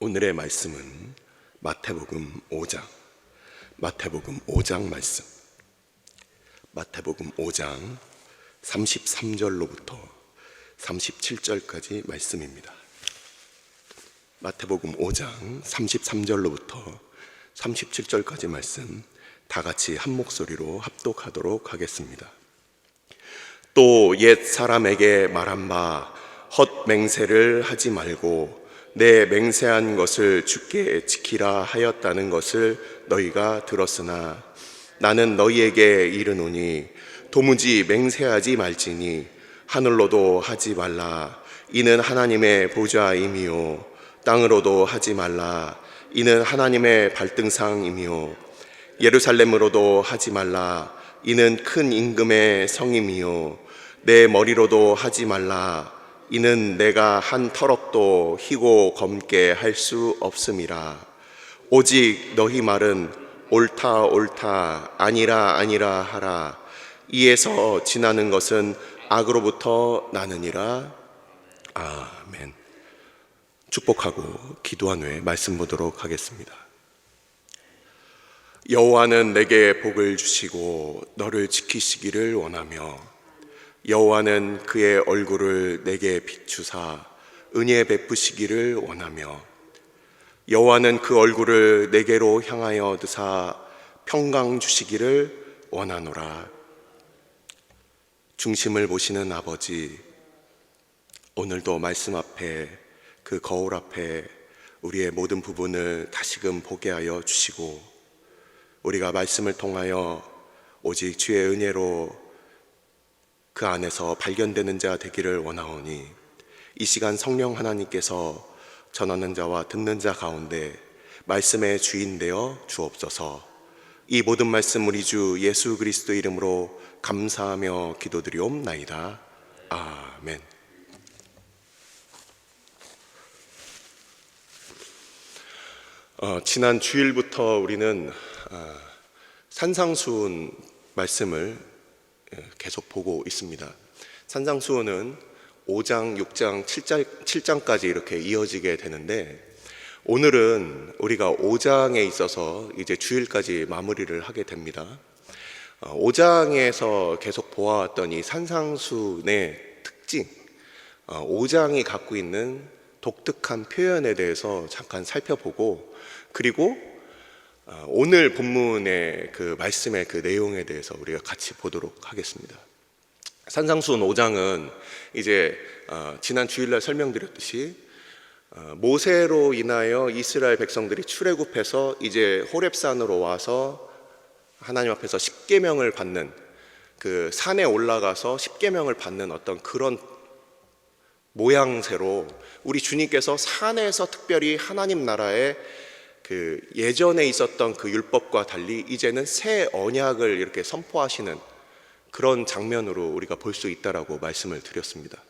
오늘의 말씀은 마태복음 5장 말씀. 마태복음 5장 33절로부터 37절까지 말씀입니다. 마태복음 5장 33절로부터 37절까지 말씀 다 같이 한 목소리로 합독하도록 하겠습니다. 또 옛 사람에게 말한 바 헛맹세를 하지 말고 내 맹세한 것을 주께 지키라 하였다는 것을 너희가 들었으나 나는 너희에게 이르노니 도무지 맹세하지 말지니 하늘로도 하지 말라 이는 하나님의 보좌임이요 땅으로도 하지 말라 이는 하나님의 발등상임이요 예루살렘으로도 하지 말라 이는 큰 임금의 성임이요 내 머리로도 하지 말라 이는 내가 한 터럭도 희고 검게 할 수 없음이라. 오직 너희 말은 옳다 옳다 아니라 아니라 하라. 이에서 지나는 것은 악으로부터 나느니라. 아멘. 축복하고 기도한 후에 말씀 보도록 하겠습니다. 여호와는 내게 복을 주시고 너를 지키시기를 원하며 여호와는 그의 얼굴을 내게 비추사 은혜 베푸시기를 원하며 여호와는 그 얼굴을 내게로 향하여 드사 평강 주시기를 원하노라. 중심을 보시는 아버지, 오늘도 말씀 앞에 그 거울 앞에 우리의 모든 부분을 다시금 보게 하여 주시고 우리가 말씀을 통하여 오직 주의 은혜로 그 안에서 발견되는 자 되기를 원하오니 이 시간 성령 하나님께서 전하는 자와 듣는 자 가운데 말씀의 주인 되어 주옵소서. 이 모든 말씀 우리 주 예수 그리스도 이름으로 감사하며 기도드리옵나이다. 아멘. 지난 주일부터 우리는 산상수훈 말씀을 계속 보고 있습니다. 산상수훈은 5장, 6장, 7장까지 이렇게 이어지게 되는데 오늘은 우리가 5장에 있어서 이제 주일까지 마무리를 하게 됩니다. 5장에서 계속 보아왔던 이 산상수훈의 특징, 5장이 갖고 있는 독특한 표현에 대해서 잠깐 살펴보고 그리고 오늘 본문의 그 말씀의 그 내용에 대해서 우리가 같이 보도록 하겠습니다. 산상수훈 5장은 이제 지난 주일날 설명드렸듯이 모세로 인하여 이스라엘 백성들이 출애굽해서 이제 호렙산으로 와서 하나님 앞에서 십계명을 받는 그 산에 올라가서 십계명을 받는 어떤 그런 모양새로 우리 주님께서 산에서 특별히 하나님 나라의 그 예전에 있었던 그 율법과 달리 이제는 새 언약을 이렇게 선포하시는 그런 장면으로 우리가 볼 수 있다라고 말씀을 드렸습니다.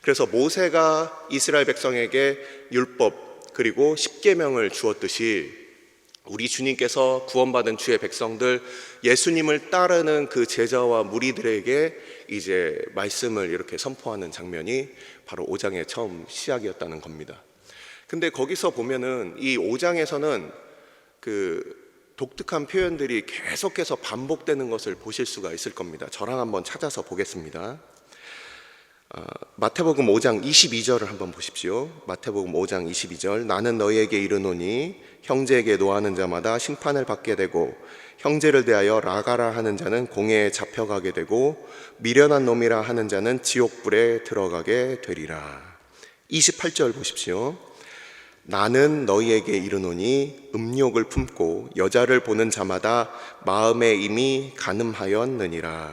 그래서 모세가 이스라엘 백성에게 율법 그리고 십계명을 주었듯이 우리 주님께서 구원받은 주의 백성들 예수님을 따르는 그 제자와 무리들에게 이제 말씀을 이렇게 선포하는 장면이 바로 5장의 처음 시작이었다는 겁니다. 근데 거기서 보면은 이 5장에서는 그 독특한 표현들이 계속해서 반복되는 것을 보실 수가 있을 겁니다. 저랑 한번 찾아서 보겠습니다. 마태복음 5장 22절을 한번 보십시오. 마태복음 5장 22절 나는 너희에게 이르노니 형제에게 노하는 자마다 심판을 받게 되고 형제를 대하여 라가라 하는 자는 공회에 잡혀가게 되고 미련한 놈이라 하는 자는 지옥불에 들어가게 되리라. 28절 보십시오. 나는 너희에게 이르노니 음욕을 품고 여자를 보는 자마다 마음에 이미 간음하였느니라.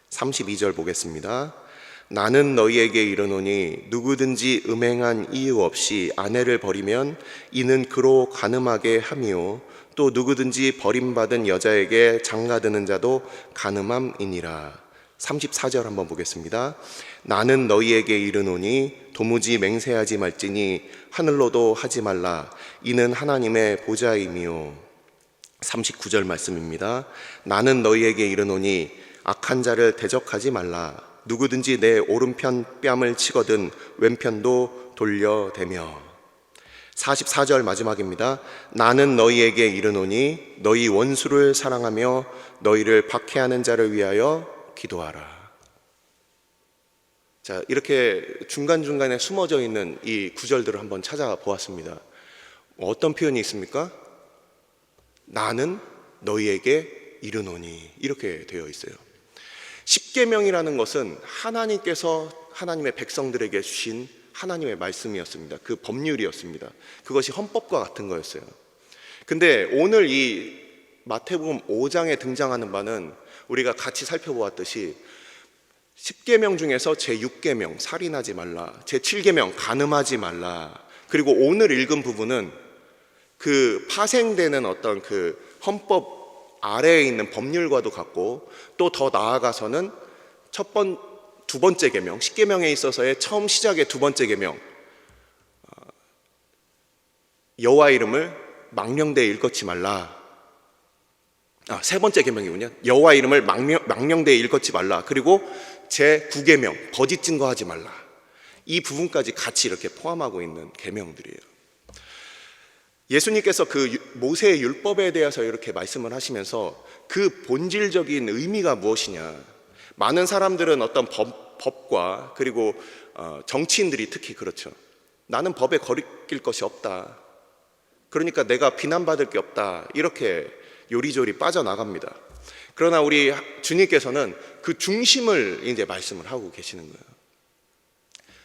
32절 보겠습니다. 나는 너희에게 이르노니 누구든지 음행한 이유 없이 아내를 버리면 이는 그로 간음하게 함이요 또 누구든지 버림받은 여자에게 장가드는 자도 간음함이니라. 34절 한번 보겠습니다. 나는 너희에게 이르노니 도무지 맹세하지 말지니 하늘로도 하지 말라 이는 하나님의 보좌임이요. 39절 말씀입니다. 나는 너희에게 이르노니 악한 자를 대적하지 말라 누구든지 내 오른편 뺨을 치거든 왼편도 돌려대며 44절 마지막입니다. 나는 너희에게 이르노니 너희 원수를 사랑하며 너희를 박해하는 자를 위하여 기도하라. 자, 이렇게 중간중간에 숨어져 있는 이 구절들을 한번 찾아보았습니다. 어떤 표현이 있습니까? 나는 너희에게 이르노니, 이렇게 되어 있어요. 십계명이라는 것은 하나님께서 하나님의 백성들에게 주신 하나님의 말씀이었습니다. 그 법률이었습니다. 그것이 헌법과 같은 거였어요. 근데 오늘 이 마태복음 5장에 등장하는 바는 우리가 같이 살펴보았듯이 십계명 중에서 제6계명 살인하지 말라, 제7계명 간음하지 말라, 그리고 오늘 읽은 부분은 그 파생되는 어떤 그 헌법 아래에 있는 법률과도 같고, 또 더 나아가서는 두 번째 계명, 십계명에 있어서의 처음 시작의 두 번째 계명, 여호와 이름을 망령되이 일컫지 말라. 세 번째 계명이군요. 여호와 이름을 망령되이 일컫지 말라. 그리고 제9계명 거짓 증거하지 말라. 이 부분까지 같이 이렇게 포함하고 있는 계명들이에요. 예수님께서 그 모세의 율법에 대해서 이렇게 말씀을 하시면서 그 본질적인 의미가 무엇이냐, 많은 사람들은 어떤 법과 그리고 정치인들이 특히 그렇죠. 나는 법에 거리낄 것이 없다, 그러니까 내가 비난받을 게 없다, 이렇게 요리조리 빠져나갑니다. 그러나 우리 주님께서는 그 중심을 이제 말씀을 하고 계시는 거예요.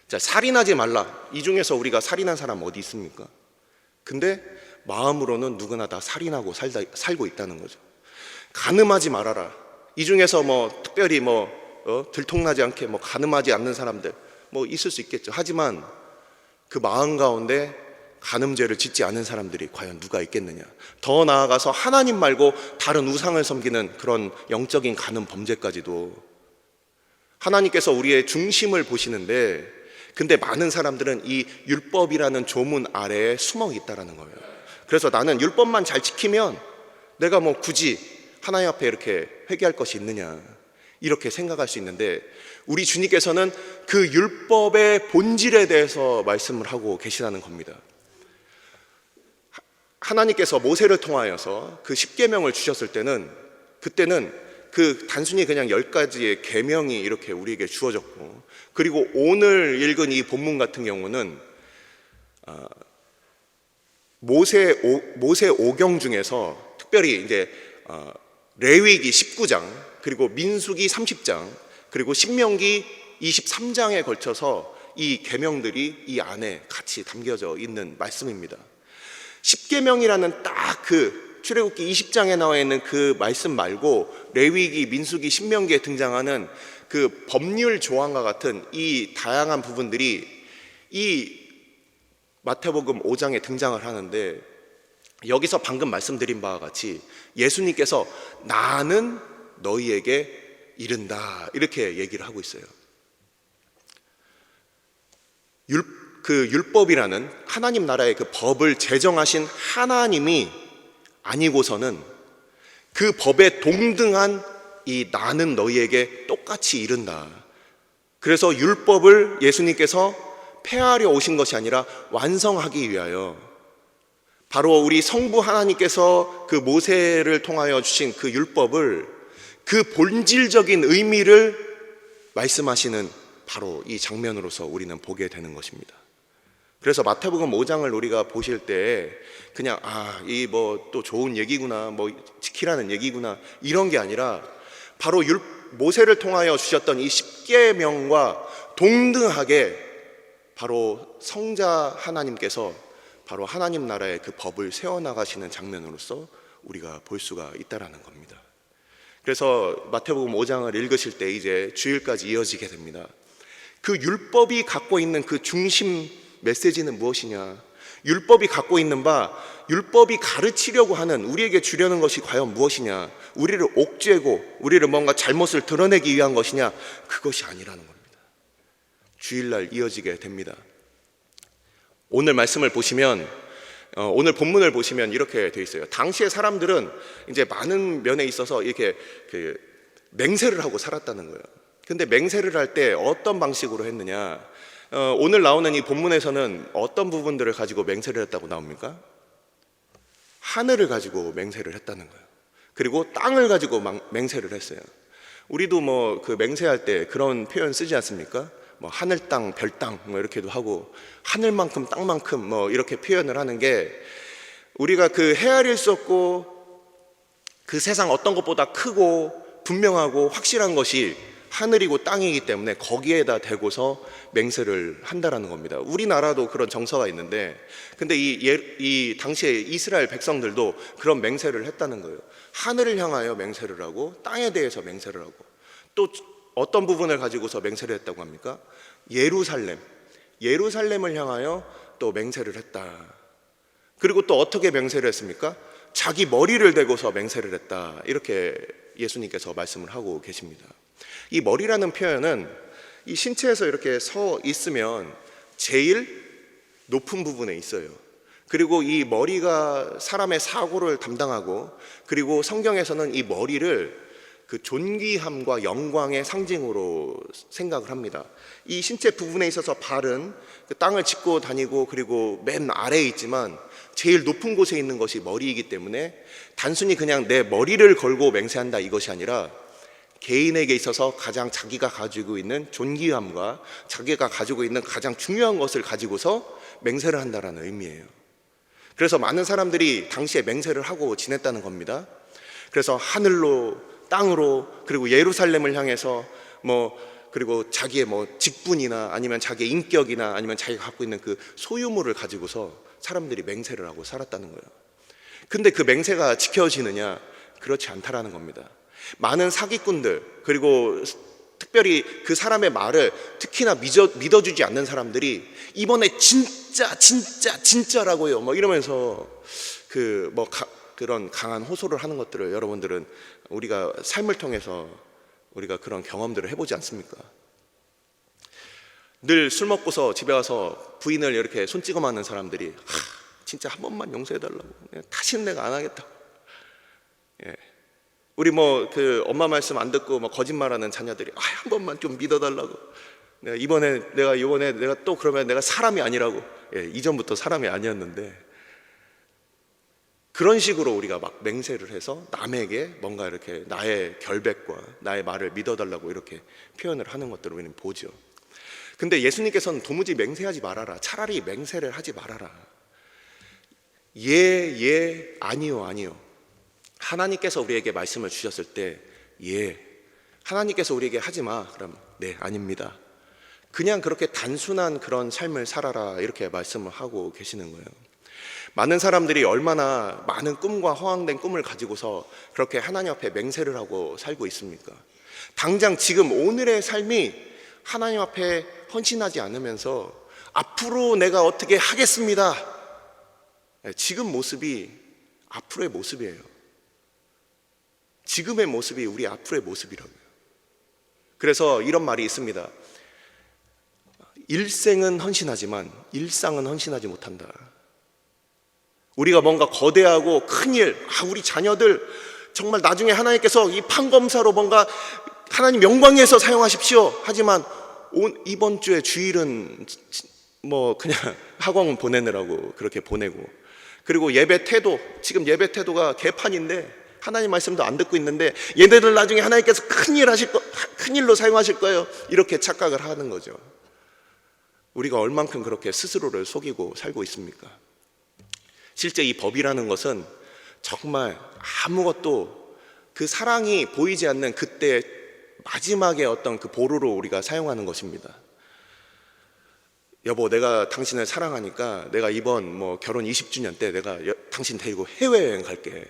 자, 살인하지 말라. 이 중에서 우리가 살인한 사람 어디 있습니까? 근데 마음으로는 누구나 다 살인하고 살고 있다는 거죠. 간음하지 말아라. 이 중에서 특별히 들통나지 않게 간음하지 않는 사람들 있을 수 있겠죠. 하지만 그 마음 가운데 간음죄를 짓지 않은 사람들이 과연 누가 있겠느냐. 더 나아가서 하나님 말고 다른 우상을 섬기는 그런 영적인 간음 범죄까지도 하나님께서 우리의 중심을 보시는데, 근데 많은 사람들은 이 율법이라는 조문 아래에 숨어 있다라는 거예요. 그래서 나는 율법만 잘 지키면 내가 굳이 하나님 앞에 이렇게 회개할 것이 있느냐, 이렇게 생각할 수 있는데, 우리 주님께서는 그 율법의 본질에 대해서 말씀을 하고 계시다는 겁니다. 하나님께서 모세를 통하여서 그 십계명을 주셨을 때는, 그때는 그 단순히 그냥 10가지의 계명이 이렇게 우리에게 주어졌고, 그리고 오늘 읽은 이 본문 같은 경우는 모세 5경 중에서 특별히 이제 레위기 19장, 그리고 민수기 30장, 그리고 신명기 23장에 걸쳐서 이 계명들이 이 안에 같이 담겨져 있는 말씀입니다. 십계명이라는 딱 그 출애굽기 20장에 나와 있는 그 말씀 말고 레위기, 민수기, 신명기에 등장하는 그 법률 조항과 같은 이 다양한 부분들이 이 마태복음 5장에 등장을 하는데, 여기서 방금 말씀드린 바와 같이 예수님께서 나는 너희에게 이른다, 이렇게 얘기를 하고 있어요. 그 율법이라는 하나님 나라의 그 법을 제정하신 하나님이 아니고서는 그 법에 동등한 이 나는 너희에게 똑같이 이른다. 그래서 율법을 예수님께서 폐하려 오신 것이 아니라 완성하기 위하여, 바로 우리 성부 하나님께서 그 모세를 통하여 주신 그 율법을, 그 본질적인 의미를 말씀하시는 바로 이 장면으로서 우리는 보게 되는 것입니다. 그래서 마태복음 5장을 우리가 보실 때 그냥 이 또 좋은 얘기구나, 지키라는 얘기구나, 이런 게 아니라 바로 모세를 통하여 주셨던 이 십계명과 동등하게 바로 성자 하나님께서 바로 하나님 나라의 그 법을 세워나가시는 장면으로서 우리가 볼 수가 있다라는 겁니다. 그래서 마태복음 5장을 읽으실 때 이제 주일까지 이어지게 됩니다. 그 율법이 갖고 있는 그 중심 메시지는 무엇이냐, 율법이 갖고 있는 바, 율법이 가르치려고 하는, 우리에게 주려는 것이 과연 무엇이냐, 우리를 옥죄고 우리를 뭔가 잘못을 드러내기 위한 것이냐, 그것이 아니라는 겁니다. 주일날 이어지게 됩니다. 오늘 말씀을 보시면, 오늘 본문을 보시면 이렇게 되어 있어요. 당시의 사람들은 이제 많은 면에 있어서 이렇게 맹세를 하고 살았다는 거예요. 근데 맹세를 할 때 어떤 방식으로 했느냐, 오늘 나오는 이 본문에서는 어떤 부분들을 가지고 맹세를 했다고 나옵니까? 하늘을 가지고 맹세를 했다는 거예요. 그리고 땅을 가지고 맹세를 했어요. 우리도 뭐 그 맹세할 때 그런 표현 쓰지 않습니까? 뭐 하늘 땅, 별 땅, 뭐 이렇게도 하고, 하늘만큼 땅만큼 뭐 이렇게 표현을 하는 게, 우리가 그 헤아릴 수 없고 그 세상 어떤 것보다 크고 분명하고 확실한 것이 하늘이고 땅이기 때문에 거기에다 대고서 맹세를 한다라는 겁니다. 우리나라도 그런 정서가 있는데, 근데 이 당시에 이스라엘 백성들도 그런 맹세를 했다는 거예요. 하늘을 향하여 맹세를 하고 땅에 대해서 맹세를 하고, 또 어떤 부분을 가지고서 맹세를 했다고 합니까? 예루살렘을 향하여 또 맹세를 했다. 그리고 또 어떻게 맹세를 했습니까? 자기 머리를 대고서 맹세를 했다. 이렇게 예수님께서 말씀을 하고 계십니다. 이 머리라는 표현은 이 신체에서 이렇게 서 있으면 제일 높은 부분에 있어요. 그리고 이 머리가 사람의 사고를 담당하고, 그리고 성경에서는 이 머리를 그 존귀함과 영광의 상징으로 생각을 합니다. 이 신체 부분에 있어서 발은 그 땅을 짚고 다니고, 그리고 맨 아래에 있지만 제일 높은 곳에 있는 것이 머리이기 때문에 단순히 그냥 내 머리를 걸고 맹세한다 이것이 아니라, 개인에게 있어서 가장 자기가 가지고 있는 존귀함과 자기가 가지고 있는 가장 중요한 것을 가지고서 맹세를 한다는 의미예요. 그래서 많은 사람들이 당시에 맹세를 하고 지냈다는 겁니다. 그래서 하늘로, 땅으로, 그리고 예루살렘을 향해서 그리고 자기의 직분이나 아니면 자기의 인격이나 아니면 자기가 갖고 있는 그 소유물을 가지고서 사람들이 맹세를 하고 살았다는 거예요. 근데 그 맹세가 지켜지느냐? 그렇지 않다라는 겁니다. 많은 사기꾼들, 그리고 특별히 그 사람의 말을 특히나 믿어주지 않는 사람들이 이번에 진짜라고요 이러면서 그런 강한 호소를 하는 것들을 여러분들은 우리가 삶을 통해서 우리가 그런 경험들을 해보지 않습니까? 늘 술 먹고서 집에 와서 부인을 이렇게 손 찍어 맞는 사람들이 진짜 한 번만 용서해달라고, 다시는 내가 안 하겠다. 우리 그 엄마 말씀 안 듣고 거짓말하는 자녀들이 한 번만 좀 믿어달라고, 이번에 내가 또 그러면 내가 사람이 아니라고. 이전부터 사람이 아니었는데, 그런 식으로 우리가 막 맹세를 해서 남에게 뭔가 이렇게 나의 결백과 나의 말을 믿어달라고 이렇게 표현을 하는 것들을 우리는 보죠. 근데 예수님께서는 도무지 맹세하지 말아라, 차라리 맹세를 하지 말아라. 아니요. 하나님께서 우리에게 말씀을 주셨을 때 하나님께서 우리에게 하지 마, 그럼 네, 아닙니다. 그냥 그렇게 단순한 그런 삶을 살아라, 이렇게 말씀을 하고 계시는 거예요. 많은 사람들이 얼마나 많은 꿈과 허황된 꿈을 가지고서 그렇게 하나님 앞에 맹세를 하고 살고 있습니까? 당장 지금 오늘의 삶이 하나님 앞에 헌신하지 않으면서 앞으로 내가 어떻게 하겠습니다, 지금 모습이 앞으로의 모습이에요. 지금의 모습이 우리 앞으로의 모습이라고요. 그래서 이런 말이 있습니다. 일생은 헌신하지만 일상은 헌신하지 못한다. 우리가 뭔가 거대하고 큰일, 우리 자녀들 정말 나중에 하나님께서 이 판검사로 뭔가 하나님 영광 위해서 사용하십시오 하지만 이번 주에 주일은 그냥 학원 보내느라고 그렇게 보내고, 그리고 예배 태도, 지금 예배 태도가 개판인데 하나님 말씀도 안 듣고 있는데 얘네들 나중에 하나님께서 큰일로 사용하실 거예요, 이렇게 착각을 하는 거죠. 우리가 얼만큼 그렇게 스스로를 속이고 살고 있습니까? 실제 이 법이라는 것은 정말 아무것도, 그 사랑이 보이지 않는 그때 마지막에 어떤 그 보루로 우리가 사용하는 것입니다. 여보, 내가 당신을 사랑하니까 내가 이번 결혼 20주년 때 내가 당신 데리고 해외여행 갈게.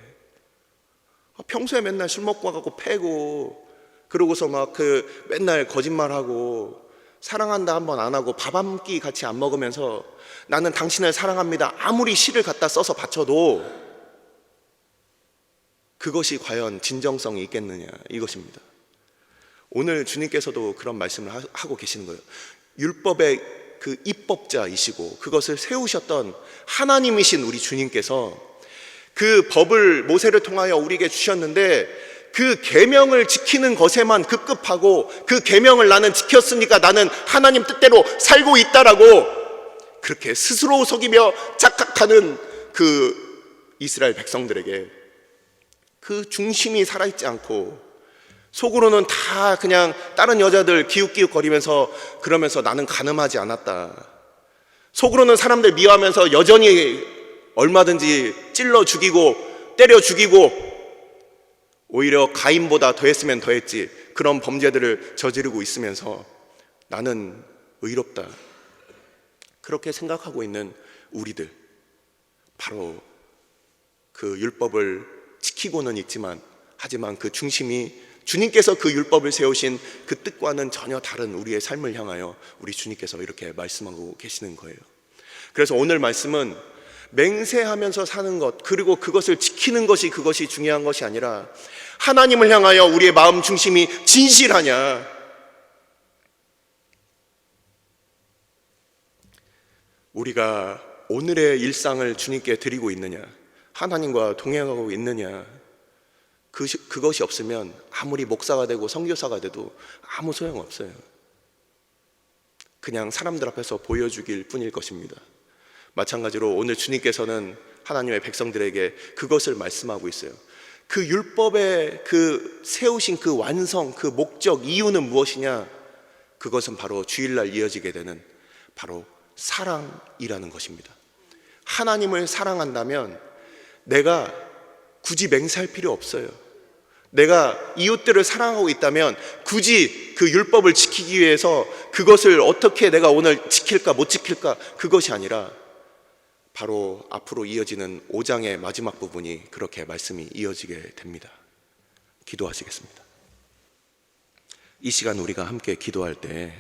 평소에 맨날 술 먹고 와갖고 패고, 그러고서 맨날 거짓말하고, 사랑한다 한번 안 하고 밥 한 끼 같이 안 먹으면서 나는 당신을 사랑합니다 아무리 시를 갖다 써서 바쳐도 그것이 과연 진정성이 있겠느냐, 이것입니다. 오늘 주님께서도 그런 말씀을 하고 계시는 거예요. 율법의 그 입법자이시고 그것을 세우셨던 하나님이신 우리 주님께서 그 법을 모세를 통하여 우리에게 주셨는데 그 계명을 지키는 것에만 급급하고 그 계명을 나는 지켰으니까 나는 하나님 뜻대로 살고 있다라고 그렇게 스스로 속이며 착각하는 그 이스라엘 백성들에게 그 중심이 살아있지 않고 속으로는 다 그냥 다른 여자들 기웃기웃거리면서 그러면서 나는 간음하지 않았다. 속으로는 사람들 미워하면서 여전히 얼마든지 찔러 죽이고 때려 죽이고 오히려 가인보다 더했으면 더했지 그런 범죄들을 저지르고 있으면서 나는 의롭다. 그렇게 생각하고 있는 우리들, 바로 그 율법을 지키고는 있지만 하지만 그 중심이 주님께서 그 율법을 세우신 그 뜻과는 전혀 다른 우리의 삶을 향하여 우리 주님께서 이렇게 말씀하고 계시는 거예요. 그래서 오늘 말씀은 맹세하면서 사는 것, 그리고 그것을 지키는 것이 그것이 중요한 것이 아니라 하나님을 향하여 우리의 마음 중심이 진실하냐, 우리가 오늘의 일상을 주님께 드리고 있느냐, 하나님과 동행하고 있느냐, 그것이 없으면 아무리 목사가 되고 선교사가 돼도 아무 소용없어요. 그냥 사람들 앞에서 보여주길 뿐일 것입니다. 마찬가지로 오늘 주님께서는 하나님의 백성들에게 그것을 말씀하고 있어요. 그 율법의 그 세우신 그 완성, 그 목적, 이유는 무엇이냐? 그것은 바로 주일날 이어지게 되는 바로 사랑이라는 것입니다. 하나님을 사랑한다면 내가 굳이 맹세할 필요 없어요. 내가 이웃들을 사랑하고 있다면 굳이 그 율법을 지키기 위해서 그것을 어떻게 내가 오늘 지킬까 못 지킬까, 그것이 아니라 바로 앞으로 이어지는 5장의 마지막 부분이 그렇게 말씀이 이어지게 됩니다. 기도하시겠습니다. 이 시간 우리가 함께 기도할 때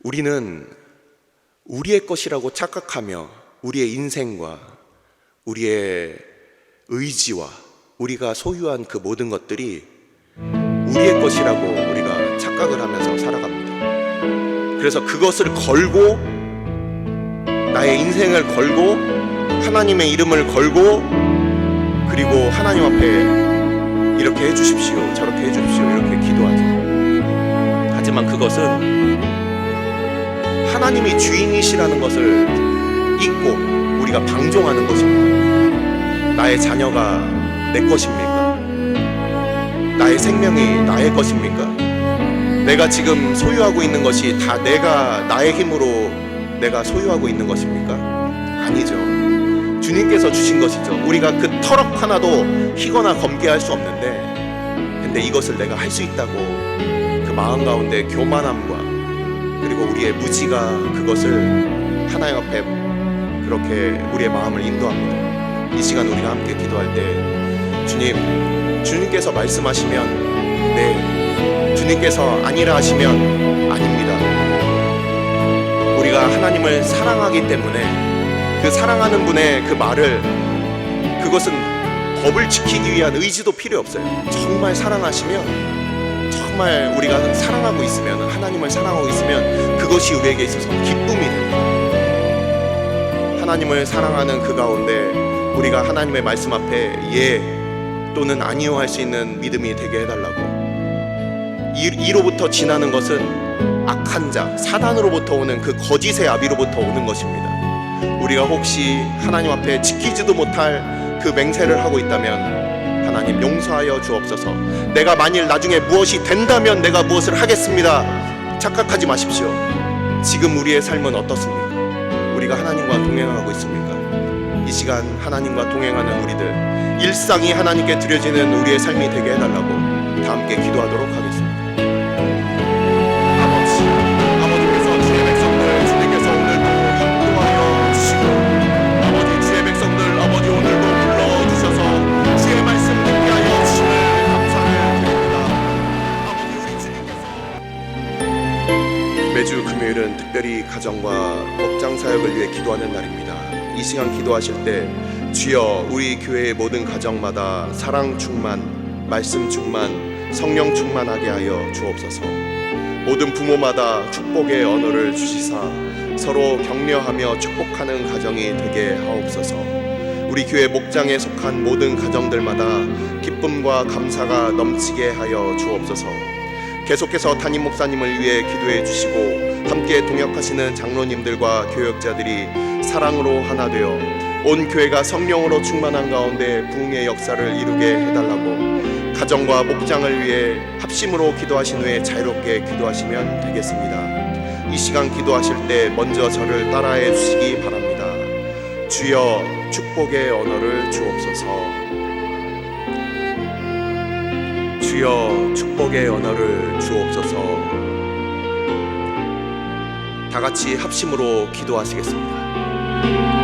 우리는 우리의 것이라고 착각하며 우리의 인생과 우리의 의지와 우리가 소유한 그 모든 것들이 우리의 것이라고 우리가 착각을 하면서 살아갑니다. 그래서 그것을 걸고 나의 인생을 걸고 하나님의 이름을 걸고 그리고 하나님 앞에 이렇게 해주십시오, 저렇게 해주십시오 이렇게 기도하죠. 하지만 그것은 하나님이 주인이시라는 것을 잊고 우리가 방종하는 것입니다. 나의 자녀가 내 것입니까? 나의 생명이 나의 것입니까? 내가 지금 소유하고 있는 것이 다 내가 나의 힘으로 내가 소유하고 있는 것입니까? 아니죠. 주님께서 주신 것이죠. 우리가 그 터럭 하나도 희거나 검게할 수 없는데, 근데 이것을 내가 할 수 있다고 그 마음 가운데 교만함과 그리고 우리의 무지가 그것을 하나님 앞에 그렇게 우리의 마음을 인도합니다. 이 시간 우리가 함께 기도할 때 주님께서 말씀하시면 네, 주님께서 아니라 하시면 아닙니다. 우리가 하나님을 사랑하기 때문에 그 사랑하는 분의 그 말을, 그것은 법을 지키기 위한 의지도 필요 없어요. 정말 사랑하시면, 정말 우리가 사랑하고 있으면, 하나님을 사랑하고 있으면 그것이 우리에게 있어서 기쁨이 됩니다. 하나님을 사랑하는 그 가운데 우리가 하나님의 말씀 앞에 예 또는 아니요 할 수 있는 믿음이 되게 해달라고. 이로부터 지나는 것은 악한 자, 사단으로부터 오는 그 거짓의 아비로부터 오는 것입니다. 우리가 혹시 하나님 앞에 지키지도 못할 그 맹세를 하고 있다면 하나님 용서하여 주옵소서. 내가 만일 나중에 무엇이 된다면 내가 무엇을 하겠습니다, 착각하지 마십시오. 지금 우리의 삶은 어떻습니까? 우리가 하나님과 동행하고 있습니까? 이 시간 하나님과 동행하는 우리들, 일상이 하나님께 드려지는 우리의 삶이 되게 해달라고 다 함께 기도하도록 하겠습니다. 아버지께서 주의 백성들 주님께서 오늘도 인도하여 주시고, 아버지 주의 백성들 아버지 오늘도 불러주셔서 주의 말씀 듣게 하여 주심을 감사를 드립니다. 아버지 우리 주님께서 매주 금요일은 특별히 가정과 목장 사역을 위해 기도하는 날입니다. 이 시간 기도하실 때 주여 우리 교회의 모든 가정마다 사랑 충만, 말씀 충만, 성령 충만하게 하여 주옵소서. 모든 부모마다 축복의 언어를 주시사 서로 격려하며 축복하는 가정이 되게 하옵소서. 우리 우리 교회 목장에 속한 모든 가정들마다 기쁨과 감사가 넘치게 하여 주옵소서. 계속해서 담임 목사님을 위해 기도해 주시고 함께 동역하시는 장로님들과 교역자들이 사랑으로 하나 되어 온 교회가 성령으로 충만한 가운데 부흥의 역사를 이루게 해달라고 가정과 목장을 위해 합심으로 기도하신 후에 자유롭게 기도하시면 되겠습니다. 이 시간 기도하실 때 먼저 저를 따라해 주시기 바랍니다. 주여 축복의 언어를 주옵소서. 주여 축복의 언어를 주옵소서. 다 같이 합심으로 기도하시겠습니다.